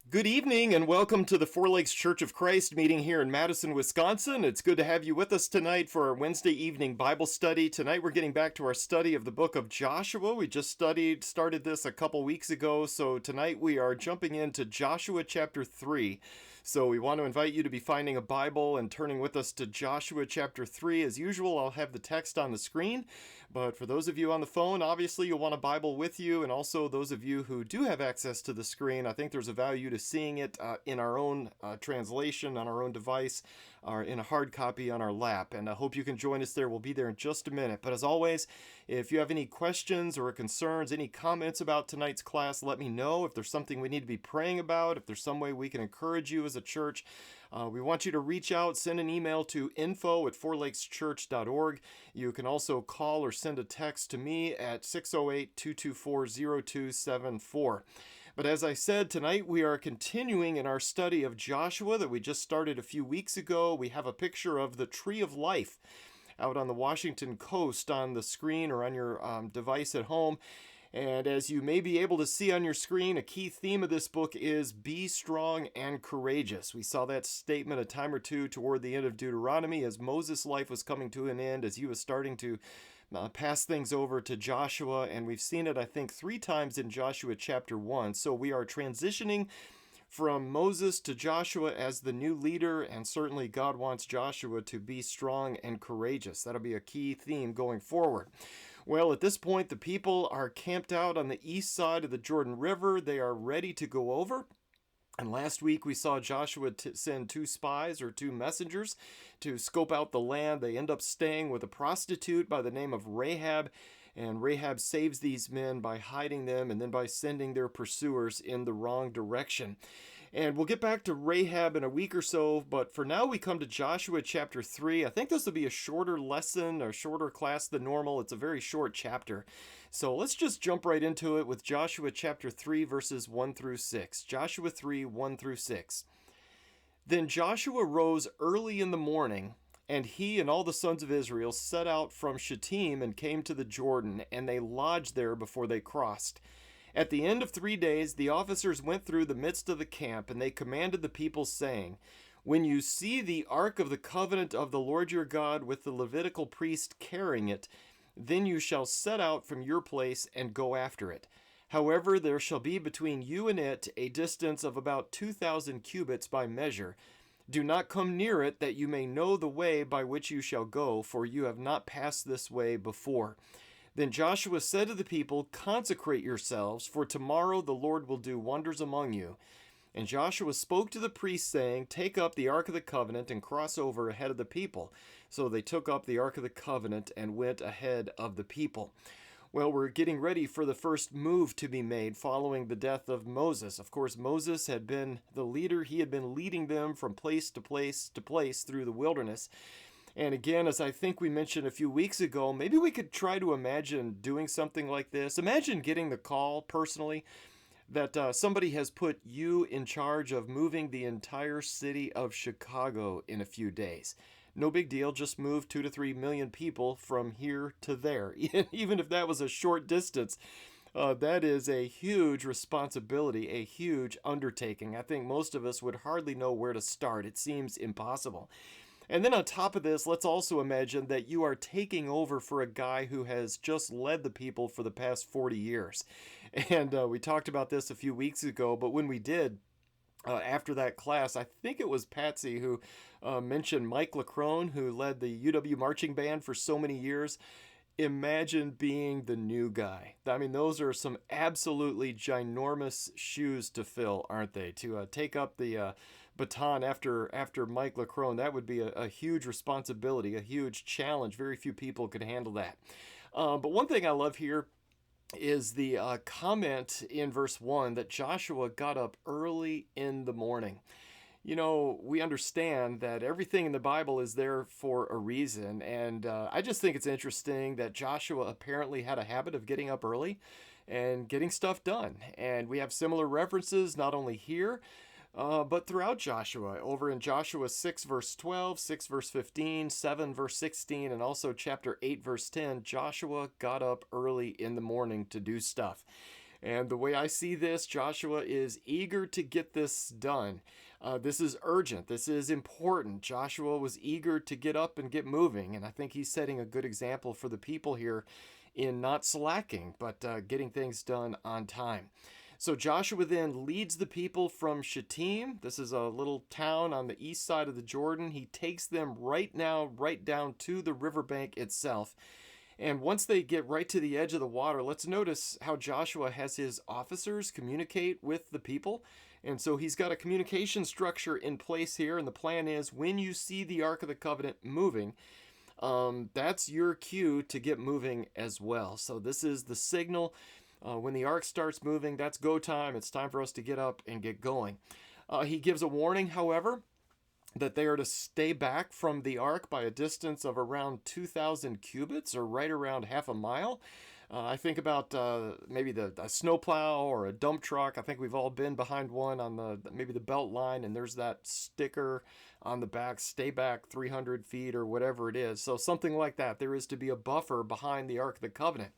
Good evening and welcome to the Four Lakes Church of Christ meeting here in Madison, Wisconsin. It's good to have you with us tonight for our Wednesday evening Bible study. Tonight we're getting back to our study of the book of Joshua. We just started this a couple weeks ago, so tonight we are jumping into Joshua chapter 3. So we want to invite you to be finding a Bible and turning with us to Joshua chapter 3. As usual, I'll have the text on the screen, but for those of you on the phone, obviously you'll want a Bible with you, and also those of you who do have access to the screen, I think there's a value to seeing it in our own translation on our own device or in a hard copy on our lap. And I hope you can join us there. We'll be there in just a minute. But as always, if you have any questions or concerns, any comments about tonight's class, let me know. If there's something we need to be praying about, if there's some way we can encourage you as a church, we want you to reach out, send an email to info@fourlakeschurch.org. You can also call or send a text to me at 608-224-0274. But as I said, tonight we are continuing in our study of Joshua that we just started a few weeks ago. We have a picture of the Tree of Life out on the Washington coast on the screen or on your device at home. And as you may be able to see on your screen, a key theme of this book is be strong and courageous. We saw that statement a time or two toward the end of Deuteronomy as Moses' life was coming to an end, as he was starting to pass things over to Joshua. And we've seen it, I think, 3 times in Joshua chapter 1. So we are transitioning from Moses to Joshua as the new leader, and certainly God wants Joshua to be strong and courageous. That'll be a key theme going forward. Well, at this point, the people are camped out on the east side of the Jordan River. They are ready to go over. And last week we saw Joshua send 2 spies or 2 messengers to scope out the land. They end up staying with a prostitute by the name of Rahab, and Rahab saves these men by hiding them and then by sending their pursuers in the wrong direction. And we'll get back to Rahab in a week or so, but for now we come to Joshua chapter 3. I think this will be a shorter lesson or shorter class than normal. It's a very short chapter. So let's just jump right into it with Joshua chapter 3 verses 1 through 6. Joshua 3, 1 through 6. Then Joshua rose early in the morning, and he and all the sons of Israel set out from Shittim and came to the Jordan, and they lodged there before they crossed. At the end of 3 days, the officers went through the midst of the camp, and they commanded the people, saying, When you see the ark of the covenant of the Lord your God with the Levitical priest carrying it, then you shall set out from your place and go after it. However, there shall be between you and it a distance of about 2,000 cubits by measure. Do not come near it, that you may know the way by which you shall go, for you have not passed this way before. Then Joshua said to the people, Consecrate yourselves, for tomorrow the Lord will do wonders among you. And Joshua spoke to the priests, saying, Take up the Ark of the Covenant and cross over ahead of the people. So they took up the Ark of the Covenant and went ahead of the people. Well, we're getting ready for the first move to be made following the death of Moses. Of course, Moses had been the leader. He had been leading them from place to place to place through the wilderness. And again, as I think we mentioned a few weeks ago, maybe we could try to imagine doing something like this. Imagine getting the call personally that somebody has put you in charge of moving the entire city of Chicago in a few days. No big deal, just move 2 to 3 million people from here to there. Even if that was a short distance, that is a huge responsibility, a huge undertaking. I think most of us would hardly know where to start. It seems impossible. And then on top of this, let's also imagine that you are taking over for a guy who has just led the people for the past 40 years. And we talked about this a few weeks ago, but when we did, after that class, I think it was Patsy who mentioned Mike LaCrone, who led the UW marching band for so many years. Imagine being the new guy. I mean, those are some absolutely ginormous shoes to fill, aren't they? To take up the baton after Mike LaCrone, that would be a huge responsibility, a huge challenge. Very few people could handle that. But one thing I love here is the comment in verse 1 that Joshua got up early in the morning. You know, we understand that everything in the Bible is there for a reason, and I just think it's interesting that Joshua apparently had a habit of getting up early and getting stuff done. And we have similar references not only here, but throughout Joshua, over in Joshua 6 verse 12, 6 verse 15, 7 verse 16, and also chapter 8 verse 10, Joshua got up early in the morning to do stuff. And the way I see this, Joshua is eager to get this done. This is urgent. This is important. Joshua was eager to get up and get moving. And I think he's setting a good example for the people here in not slacking, but getting things done on time. So Joshua then leads the people from Shittim. This is a little town on the east side of the Jordan. He takes them right down to the riverbank itself. And once they get right to the edge of the water, let's notice how Joshua has his officers communicate with the people. And so he's got a communication structure in place here. And the plan is when you see the Ark of the Covenant moving, that's your cue to get moving as well. So this is the signal. When the ark starts moving, that's go time. It's time for us to get up and get going. He gives a warning, however, that they are to stay back from the ark by a distance of around 2,000 cubits, or right around half a mile. I think about maybe a snowplow or a dump truck. I think we've all been behind one on maybe the belt line, and there's that sticker on the back, stay back 300 feet or whatever it is. So something like that. There is to be a buffer behind the Ark of the Covenant.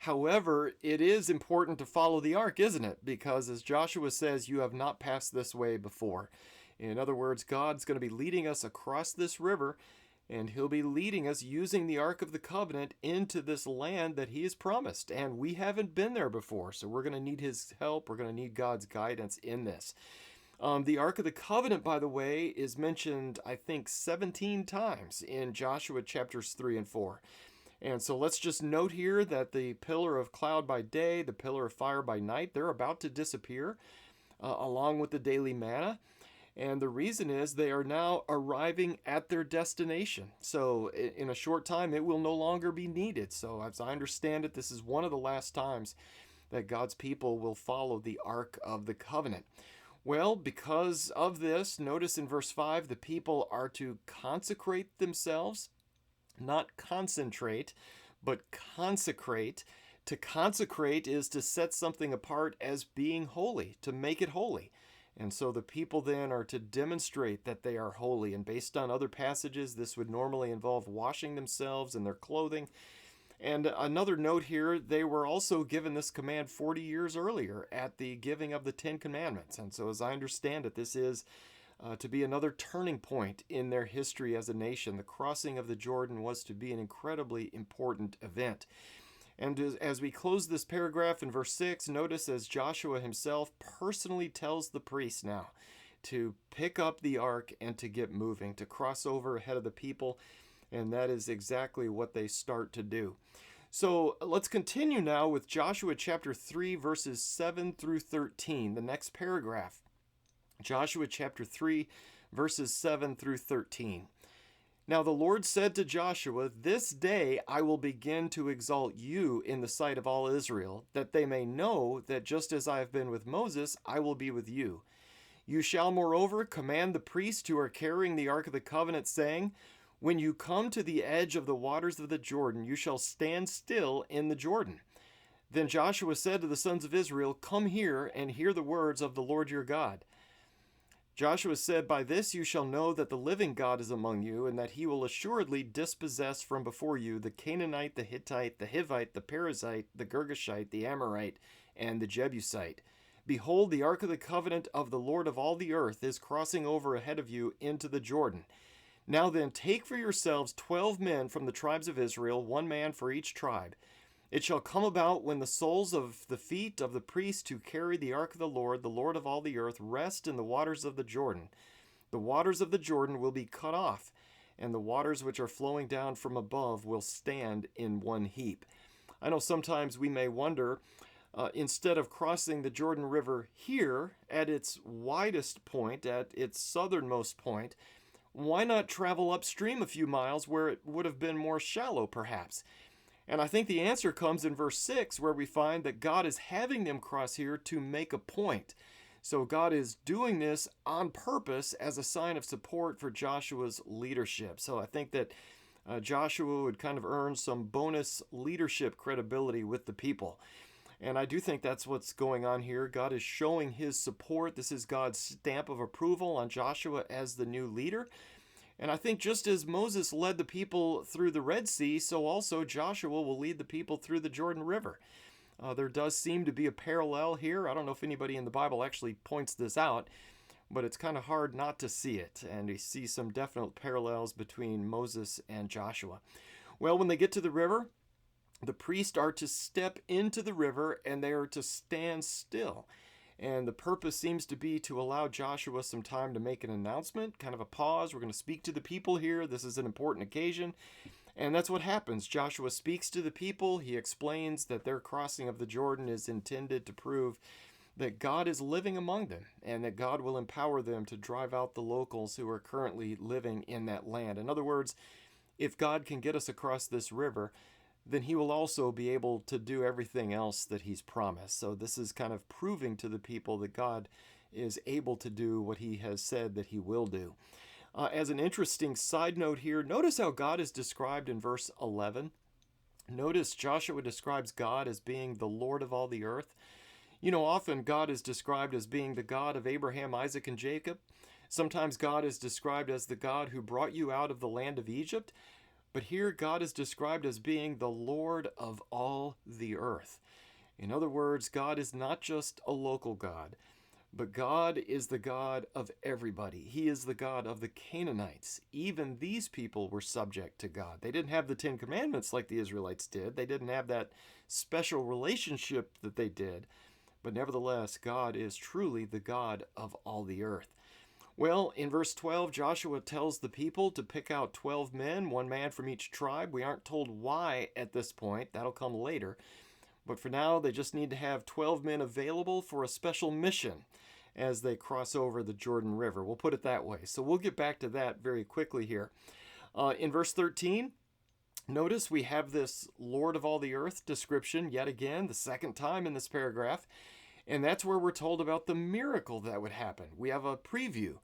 However, it is important to follow the ark, isn't it? Because as Joshua says, you have not passed this way before. In other words, God's going to be leading us across this river, and he'll be leading us using the Ark of the Covenant into this land that he has promised. And we haven't been there before, so we're going to need his help. We're going to need God's guidance in this. The Ark of the Covenant, by the way, is mentioned, I think, 17 times in Joshua chapters 3 and 4. And so let's just note here that the pillar of cloud by day, the pillar of fire by night, they're about to disappear along with the daily manna. And the reason is they are now arriving at their destination. So in a short time, it will no longer be needed. So as I understand it, this is one of the last times that God's people will follow the Ark of the Covenant. Well, because of this, notice in verse 5, the people are to consecrate themselves. Not concentrate, but consecrate. To consecrate is to set something apart as being holy, to make it holy. And so the people then are to demonstrate that they are holy. And based on other passages, this would normally involve washing themselves and their clothing. And another note here, they were also given this command 40 years earlier at the giving of the Ten Commandments. And so as I understand it, this is to be another turning point in their history as a nation. The crossing of the Jordan was to be an incredibly important event. And as we close this paragraph in verse 6, notice as Joshua himself personally tells the priests now to pick up the ark and to get moving, to cross over ahead of the people. And that is exactly what they start to do. So let's continue now with Joshua chapter 3, verses 7 through 13, the next paragraph. Joshua chapter 3, verses 7 through 13. Now the Lord said to Joshua, "This day I will begin to exalt you in the sight of all Israel, that they may know that just as I have been with Moses, I will be with you. You shall moreover command the priests who are carrying the Ark of the Covenant, saying, when you come to the edge of the waters of the Jordan, you shall stand still in the Jordan." Then Joshua said to the sons of Israel, "Come here and hear the words of the Lord your God." Joshua said, "By this you shall know that the living God is among you, and that he will assuredly dispossess from before you the Canaanite, the Hittite, the Hivite, the Perizzite, the Girgashite, the Amorite, and the Jebusite. Behold, the Ark of the Covenant of the Lord of all the earth is crossing over ahead of you into the Jordan. Now then, take for yourselves 12 men from the tribes of Israel, 1 man for each tribe. It shall come about when the soles of the feet of the priests who carry the ark of the Lord of all the earth, rest in the waters of the Jordan. The waters of the Jordan will be cut off, and the waters which are flowing down from above will stand in one heap." I know sometimes we may wonder, instead of crossing the Jordan River here at its widest point, at its southernmost point, why not travel upstream a few miles where it would have been more shallow perhaps? And I think the answer comes in verse 6, where we find that God is having them cross here to make a point. So God is doing this on purpose as a sign of support for Joshua's leadership. So I think that Joshua would kind of earn some bonus leadership credibility with the people. And I do think that's what's going on here. God is showing his support. This is God's stamp of approval on Joshua as the new leader. And I think just as Moses led the people through the Red Sea, so also Joshua will lead the people through the Jordan River. There does seem to be a parallel here. I don't know if anybody in the Bible actually points this out, but it's kind of hard not to see it. And we see some definite parallels between Moses and Joshua. Well, when they get to the river, the priests are to step into the river and they are to stand still. And the purpose seems to be to allow Joshua some time to make an announcement, kind of a pause. We're going to speak to the people here. This is an important occasion. And that's what happens. Joshua speaks to the people. He explains that their crossing of the Jordan is intended to prove that God is living among them and that God will empower them to drive out the locals who are currently living in that land. In other words, if God can get us across this river, then he will also be able to do everything else that he's promised. So this is kind of proving to the people that God is able to do what he has said that he will do. As an interesting side note here, notice how God is described in verse 11. Notice Joshua describes God as being the Lord of all the earth. You know, often God is described as being the God of Abraham, Isaac, and Jacob. Sometimes God is described as the God who brought you out of the land of Egypt. But here God is described as being the Lord of all the earth. In other words, God is not just a local God, but God is the God of everybody. He is the God of the Canaanites. Even these people were subject to God. They didn't have the Ten Commandments like the Israelites did. They didn't have that special relationship that they did. But nevertheless, God is truly the God of all the earth. Well, in verse 12, Joshua tells the people to pick out 12 men, one man from each tribe. We aren't told why at this point. That'll come later. But for now, they just need to have 12 men available for a special mission as they cross over the Jordan River. We'll put it that way. So we'll get back to that very quickly here. In verse 13, notice we have this Lord of all the earth description yet again, the second time in this paragraph. And that's where we're told about the miracle that would happen. We have a preview.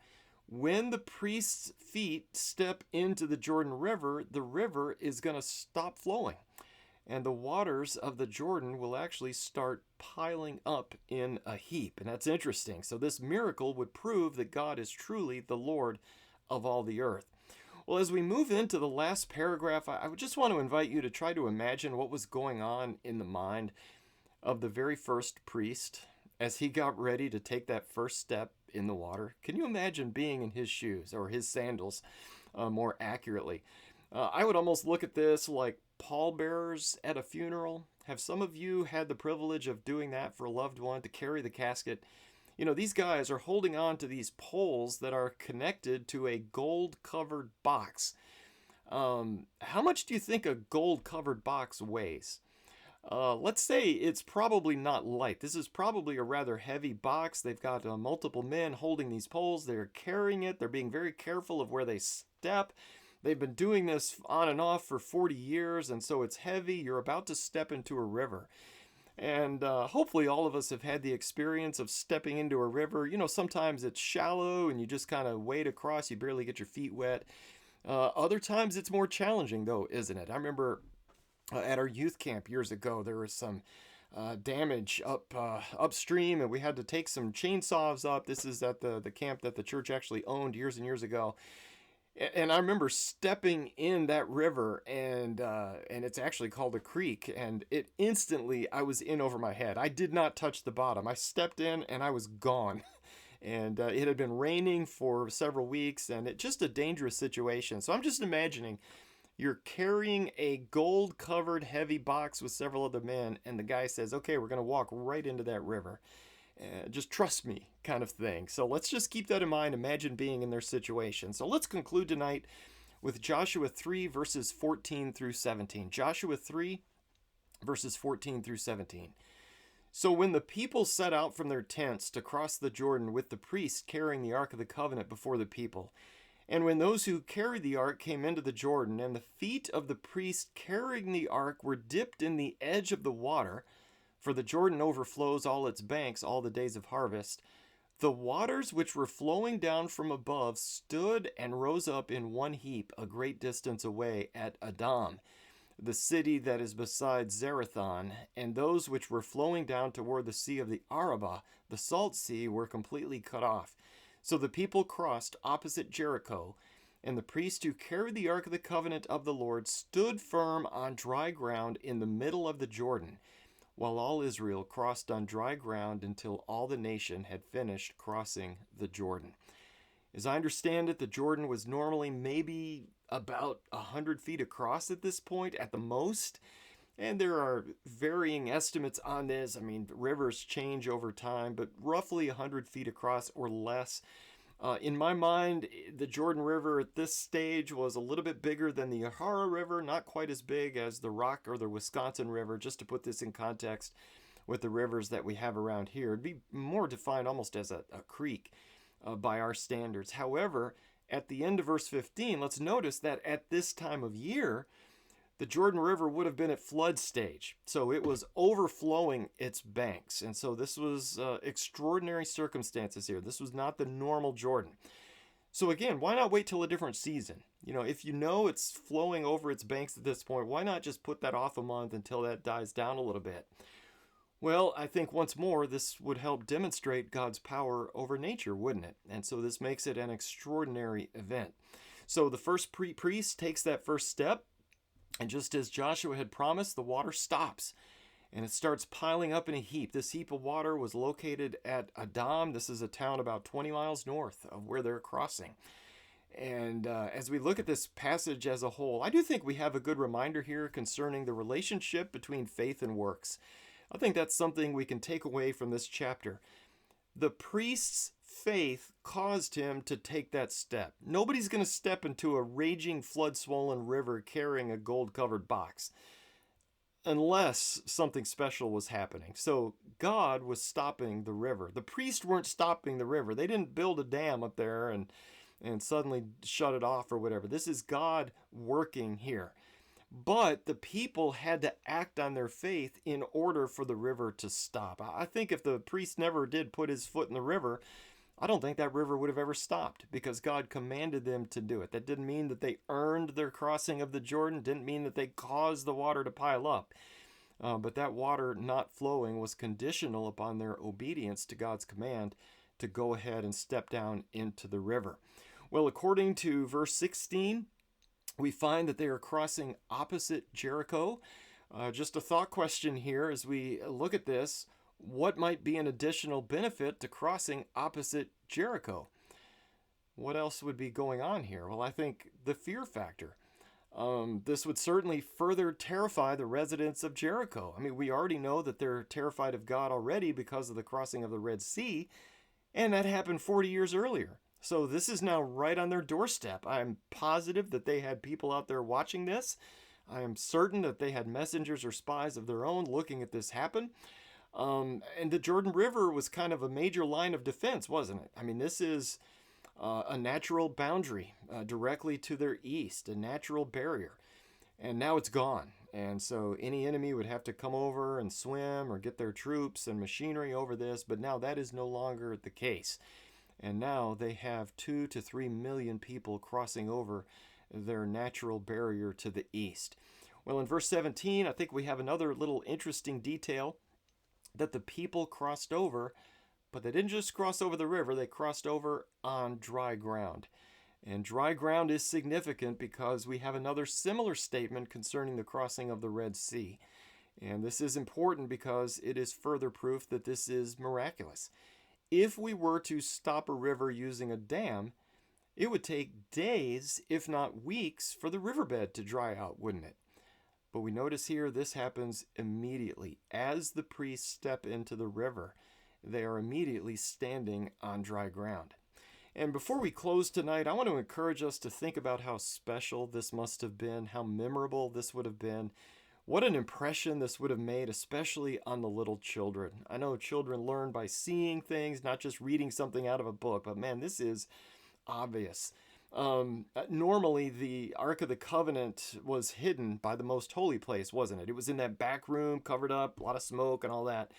When the priest's feet step into the Jordan River, the river is going to stop flowing. And the waters of the Jordan will actually start piling up in a heap. And that's interesting. So this miracle would prove that God is truly the Lord of all the earth. Well, as we move into the last paragraph, I would just want to invite you to try to imagine what was going on in the mind of the very first priest as he got ready to take that first step in the water. Can you imagine being in his shoes, or his sandals, more accurately? I would almost look at this like pallbearers at a funeral. Have some of you had the privilege of doing that for a loved one, to carry the casket? You know, these guys are holding on to these poles that are connected to a gold-covered box. How much do you think a gold-covered box weighs? Let's say it's probably not light. This is probably a rather heavy box. They've got multiple men holding these poles. They're carrying it. They're being very careful of where they step. They've been doing this on and off for 40 years, and so it's heavy. You're about to step into a river. And hopefully all of us have had the experience of stepping into a river. You know, sometimes it's shallow and you just kind of wade across. You barely get your feet wet. Other times it's more challenging, though, isn't it? I remember at our youth camp years ago, there was some damage upstream, and we had to take some chainsaws up. This is at the camp that the church actually owned years and years ago. And I remember stepping in that river, and it's actually called a creek, and it instantly, I was in over my head. I did not touch the bottom. I stepped in, and I was gone. And it had been raining for several weeks, and it's just a dangerous situation. So I'm just imagining you're carrying a gold-covered heavy box with several other men, and the guy says, okay, we're going to walk right into that river. Just trust me, kind of thing. So let's just keep that in mind. Imagine being in their situation. So let's conclude tonight with Joshua 3, verses 14 through 17. Joshua 3, verses 14 through 17. So when the people set out from their tents to cross the Jordan with the priests carrying the Ark of the Covenant before the people, and when those who carried the ark came into the Jordan, and the feet of the priest carrying the ark were dipped in the edge of the water, for the Jordan overflows all its banks all the days of harvest, the waters which were flowing down from above stood and rose up in one heap a great distance away at Adam, the city that is beside Zarethan, and those which were flowing down toward the sea of the Arabah, the salt sea, were completely cut off. So the people crossed opposite Jericho, and the priest who carried the Ark of the Covenant of the Lord stood firm on dry ground in the middle of the Jordan, while all Israel crossed on dry ground until all the nation had finished crossing the Jordan. As I understand it, the Jordan was normally maybe about 100 feet across at this point at the most. And there are varying estimates on this. I mean, rivers change over time, but roughly 100 feet across or less. In my mind, the Jordan River at this stage was a little bit bigger than the Yahara River, not quite as big as the Rock or the Wisconsin River, just to put this in context with the rivers that we have around here. It'd be more defined almost as a creek by our standards. However, at the end of verse 15, let's notice that at this time of year, the Jordan River would have been at flood stage. So it was overflowing its banks. And so this was extraordinary circumstances here. This was not the normal Jordan. So again, why not wait till a different season? If you know it's flowing over its banks at this point, why not just put that off a month until that dies down a little bit? Well, I think once more, this would help demonstrate God's power over nature, wouldn't it? And so this makes it an extraordinary event. So the first priest takes that first step. And just as Joshua had promised, the water stops and it starts piling up in a heap. This heap of water was located at Adam. This is a town about 20 miles north of where they're crossing. And as we look at this passage as a whole, I do think we have a good reminder here concerning the relationship between faith and works. I think that's something we can take away from this chapter. The priest's faith caused him to take that step. Nobody's going to step into a raging flood-swollen river carrying a gold-covered box unless something special was happening. So God was stopping the river. The priests weren't stopping the river. They didn't build a dam up there and suddenly shut it off or whatever. This is God working here. But the people had to act on their faith in order for the river to stop. I think if the priest never did put his foot in the river, I don't think that river would have ever stopped because God commanded them to do it. That didn't mean that they earned their crossing of the Jordan, didn't mean that they caused the water to pile up. But that water not flowing was conditional upon their obedience to God's command to go ahead and step down into the river. Well, according to verse 16, we find that they are crossing opposite Jericho. Just a thought question here as we look at this. What might be an additional benefit to crossing opposite Jericho? What else would be going on here? Well, I think the fear factor. This would certainly further terrify the residents of Jericho. I mean, we already know that they're terrified of God already because of the crossing of the Red Sea, and that happened 40 years earlier. So this is now right on their doorstep. I'm positive that they had people out there watching this. I am certain that they had messengers or spies of their own looking at this happen. And the Jordan River was kind of a major line of defense, wasn't it? I mean, this is a natural boundary directly to their east, a natural barrier. And now it's gone. And so any enemy would have to come over and swim or get their troops and machinery over this. But now that is no longer the case. And now they have 2 to 3 million people crossing over their natural barrier to the east. Well, in verse 17, I think we have another little interesting detail that the people crossed over, but they didn't just cross over the river, they crossed over on dry ground. And dry ground is significant because we have another similar statement concerning the crossing of the Red Sea. And this is important because it is further proof that this is miraculous. If we were to stop a river using a dam, it would take days, if not weeks, for the riverbed to dry out, wouldn't it? But we notice here this happens immediately. As the priests step into the river, they are immediately standing on dry ground. And before we close tonight, I want to encourage us to think about how special this must have been, how memorable this would have been. What an impression this would have made, especially on the little children. I know children learn by seeing things, not just reading something out of a book, but man, this is obvious. Normally, the Ark of the Covenant was hidden by the most holy place, wasn't it? It was in that back room, covered up, a lot of smoke and all that.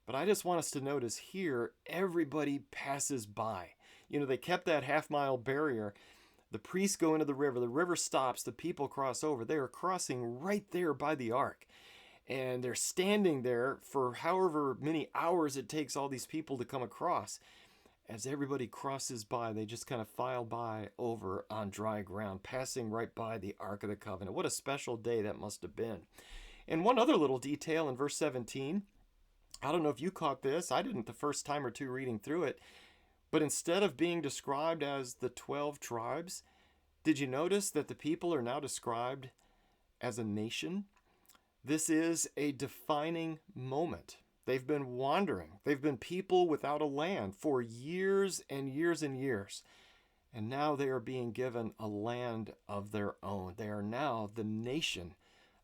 But I just want us to notice here, everybody passes by. They kept that half-mile barrier. The priests go into the river stops, the people cross over. They are crossing right there by the ark. And they're standing there for however many hours it takes all these people to come across. As everybody crosses by, they just kind of file by over on dry ground, passing right by the Ark of the Covenant. What a special day that must have been. And one other little detail in verse 17, I don't know if you caught this, I didn't the first time or two reading through it, but instead of being described as the 12 tribes, did you notice that the people are now described as a nation? This is a defining moment. They've been wandering. They've been people without a land for years and years and years. And now they are being given a land of their own. They are now the nation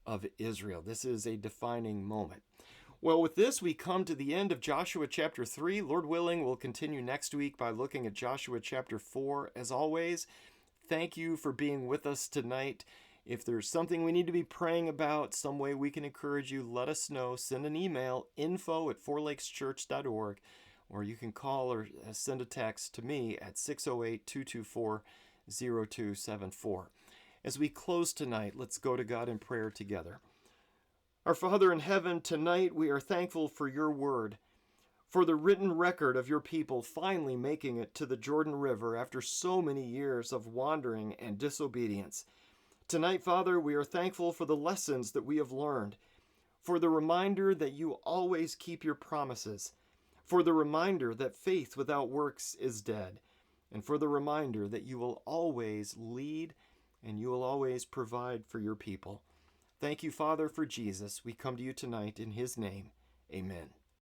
of Israel. This is a defining moment. Well, with this, we come to the end of Joshua chapter 3. Lord willing, we'll continue next week by looking at Joshua chapter 4. As always, thank you for being with us tonight. If there's something we need to be praying about, some way we can encourage you, let us know. Send an email, info@fourlakeschurch.org, or you can call or send a text to me at 608-224-0274. As we close tonight, let's go to God in prayer together. Our Father in heaven, tonight we are thankful for your word, for the written record of your people finally making it to the Jordan River after so many years of wandering and disobedience. Tonight, Father, we are thankful for the lessons that we have learned, for the reminder that you always keep your promises, for the reminder that faith without works is dead, and for the reminder that you will always lead and you will always provide for your people. Thank you, Father, for Jesus. We come to you tonight in his name. Amen.